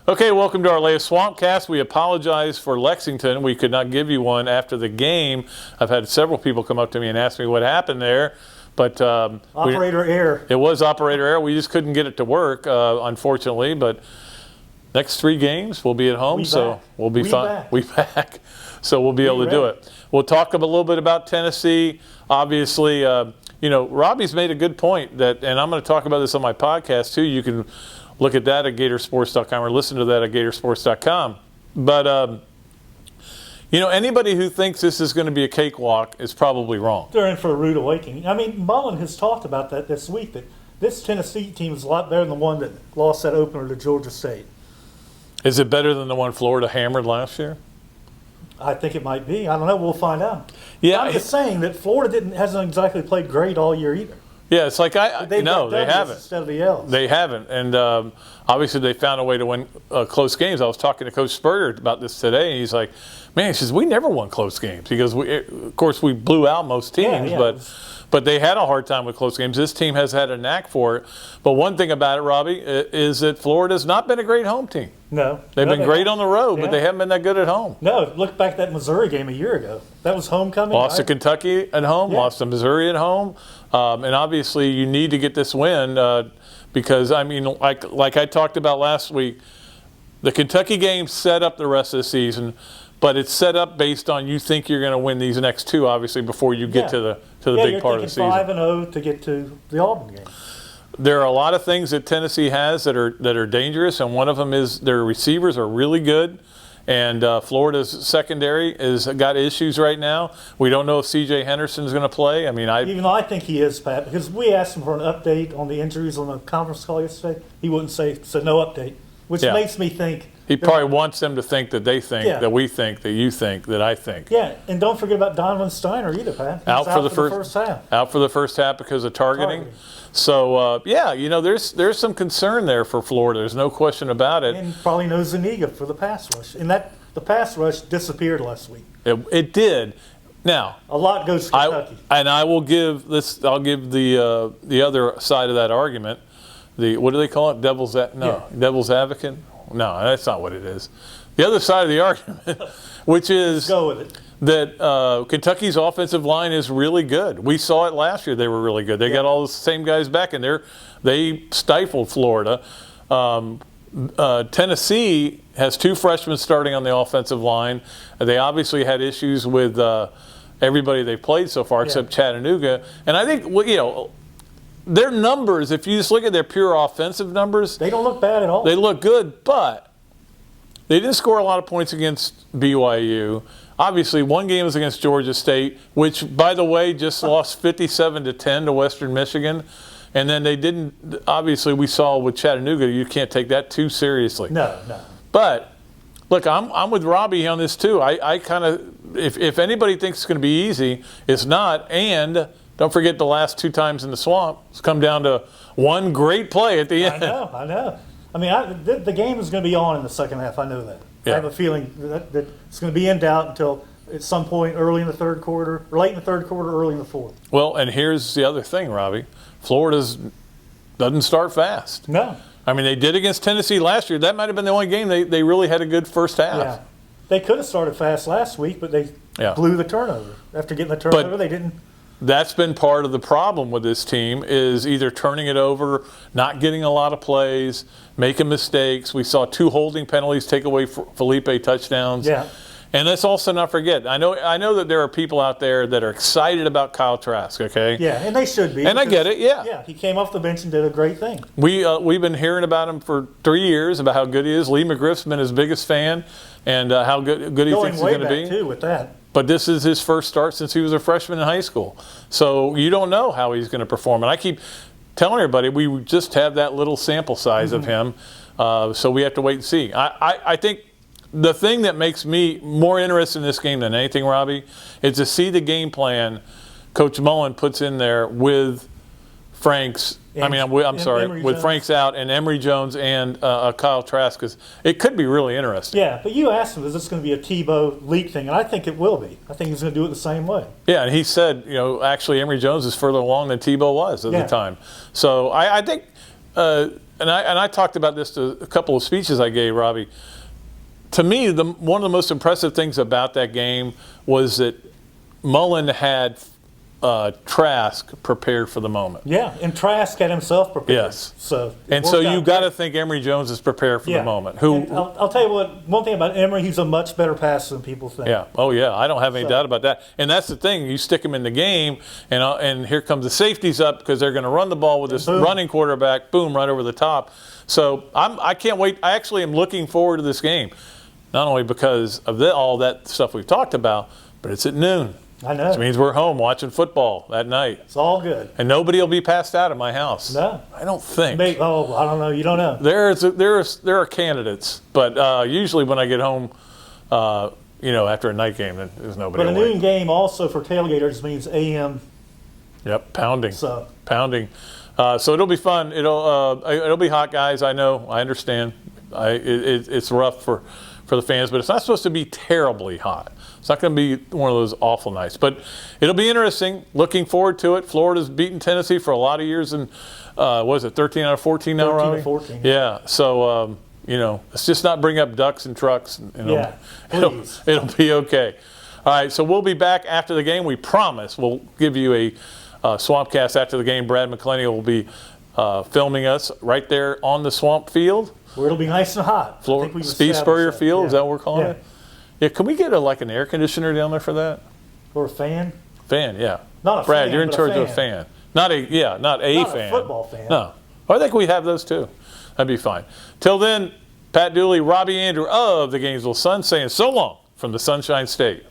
Okay, welcome to our latest Swampcast. We apologize for Lexington. We could not give you one after the game. I've had several people come up to me and ask me what happened there. But operator error. It was operator error. We just couldn't get it to work, unfortunately. But next 3 games, we'll be at home, we'll be fine. We back, so we'll be able to do it. We'll talk a little bit about Tennessee. Obviously, Robbie's made a good point and I'm going to talk about this on my podcast too. You can look at that at Gatorsports.com or listen to that at Gatorsports.com. But anybody who thinks this is going to be a cakewalk is probably wrong. They're in for a rude awakening. I mean, Mullen has talked about that this week, that this Tennessee team is a lot better than the one that lost that opener to Georgia State. Is it better than the one Florida hammered last year? I think it might be. I don't know. We'll find out. Yeah, I'm just saying that Florida hasn't exactly played great all year either. Yeah, it's like they haven't. Instead of the L's. They haven't, and obviously they found a way to win close games. I was talking to Coach Spurrier about this today, and he's like, "Man," he says, "we never won close games." He goes, "Of course, we blew out most teams, but they had a hard time with close games. This team has had a knack for it. But one thing about it, Robbie, is that Florida's not been a great home team. No, they've been great on the road, but they haven't been that good at home. No, look back at that Missouri game a year ago. That was homecoming. Lost to Kentucky at home, lost to Missouri at home. And obviously, you need to get this win because, I mean, like I talked about last week, the Kentucky game set up the rest of the season, but it's set up based on you think you're going to win these next 2, obviously, before you get to the big part of the season. You're thinking 5-0 to get to the Auburn game. There are a lot of things that Tennessee has that are dangerous, and one of them is their receivers are really good. And Florida's secondary has got issues right now. We don't know if C.J. Henderson's going to play. I mean, even though I think he is, Pat, because we asked him for an update on the injuries on the conference call yesterday. He wouldn't say no update, which makes me think. He probably wants them to think that they think, that we think, that you think, that I think. Yeah, and don't forget about Donovan Steiner either, Pat. He's out for the first half. Out for the first half because of targeting. So, there's some concern there for Florida. There's no question about it. And probably no Zuniga for the pass rush. And the pass rush disappeared last week. It did. Now, a lot goes to Kentucky. I will give this. I'll give the other side of that argument. What do they call it? Devil's advocate? No, that's not what it is. The other side of the argument, which is go with it. That Kentucky's offensive line is really good. We saw it last year. They were really good. They got all the same guys back in there. They stifled Florida. Tennessee has 2 freshmen starting on the offensive line. They obviously had issues with everybody they've played so far except Chattanooga. And I think, their numbers, if you just look at their pure offensive numbers, they don't look bad at all. They look good, but they didn't score a lot of points against BYU. Obviously, one game was against Georgia State, which, by the way, just lost 57-10 to Western Michigan. And then they didn't, obviously, we saw with Chattanooga, you can't take that too seriously. No. But, look, I'm with Robbie on this too. I kind of, if anybody thinks it's going to be easy, it's not. And don't forget the last 2 times in the Swamp, it's come down to one great play at the end. I know. I mean, the game is going to be on in the second half. I know that. Yeah. I have a feeling that it's going to be in doubt until at some point early in the third quarter, or late in the third quarter, early in the fourth. Well, and here's the other thing, Robbie. Florida doesn't start fast. No. I mean, they did against Tennessee last year. That might have been the only game they really had a good first half. Yeah. They could have started fast last week, but they blew the turnover. After getting the turnover, they didn't. That's been part of the problem with this team is either turning it over, not getting a lot of plays, making mistakes. We saw 2 holding penalties take away Felipe touchdowns. Yeah. And let's also not forget, I know that there are people out there that are excited about Kyle Trask, okay? Yeah, and they should be. And I get it, yeah. Yeah, he came off the bench and did a great thing. We've been hearing about him for 3 years, about how good he is. Lee McGriff's been his biggest fan, and how good he thinks he's going to be. Going way back, too, with that. But this is his first start since he was a freshman in high school. So you don't know how he's going to perform. And I keep telling everybody we just have that little sample size of him, so we have to wait and see. I think the thing that makes me more interested in this game than anything, Robbie, is to see the game plan Coach Mullen puts in there with Franks. With Franks out and Emory Jones and Kyle Trask, because it could be really interesting. Yeah, but you asked him, is this going to be a Tebow leak thing? And I think it will be. I think he's going to do it the same way. Yeah, and he said, actually Emory Jones is further along than Tebow was at the time. So I think and I talked about this to a couple of speeches I gave, Robbie. To me, one of the most impressive things about that game was that Mullen had Trask prepared for the moment. Yeah, and Trask had himself prepared. Yes. So you got to think Emory Jones is prepared for the moment. I'll tell you what. One thing about Emory, he's a much better passer than people think. Yeah. Oh yeah. I don't have any doubt about that. And that's the thing. You stick him in the game, and here comes the safeties up because they're going to run the ball with this running quarterback. Boom, right over the top. So I can't wait. I actually am looking forward to this game, not only because of all that stuff we've talked about, but it's at noon. I know. Which means we're home watching football that night. It's all good. And nobody will be passed out at my house. No. I don't think. I don't know. You don't know. There are candidates, but usually when I get home, after a night game, then there's nobody. But a noon game also for tailgaters means AM. Yep, pounding. So it'll be fun. It'll be hot, guys. I know. I understand. It's rough for the fans, but it's not supposed to be terribly hot. It's not going to be one of those awful nights, but it'll be interesting. Looking forward to it. Florida's beaten Tennessee for a lot of years, and what is it, 13 out of 14 now, Robbie? 13 out of 14. Yeah. So let's just not bring up ducks and trucks. It'll be okay. All right. So we'll be back after the game. We promise. We'll give you a Swampcast after the game. Brad McClenny will be filming us right there on the Swamp Field. Where it'll be nice and hot. Speed Spurrier Field. Yeah. Is that what we're calling it? Yeah, can we get an air conditioner down there for that? Or a fan? Fan, yeah. Not a Brad, fan, you're in but charge a fan. of a fan. Not a fan. Not a football fan. No. I think we have those too. That'd be fine. Till then, Pat Dooley, Robbie Andreu of the Gainesville Sun saying so long from the Sunshine State.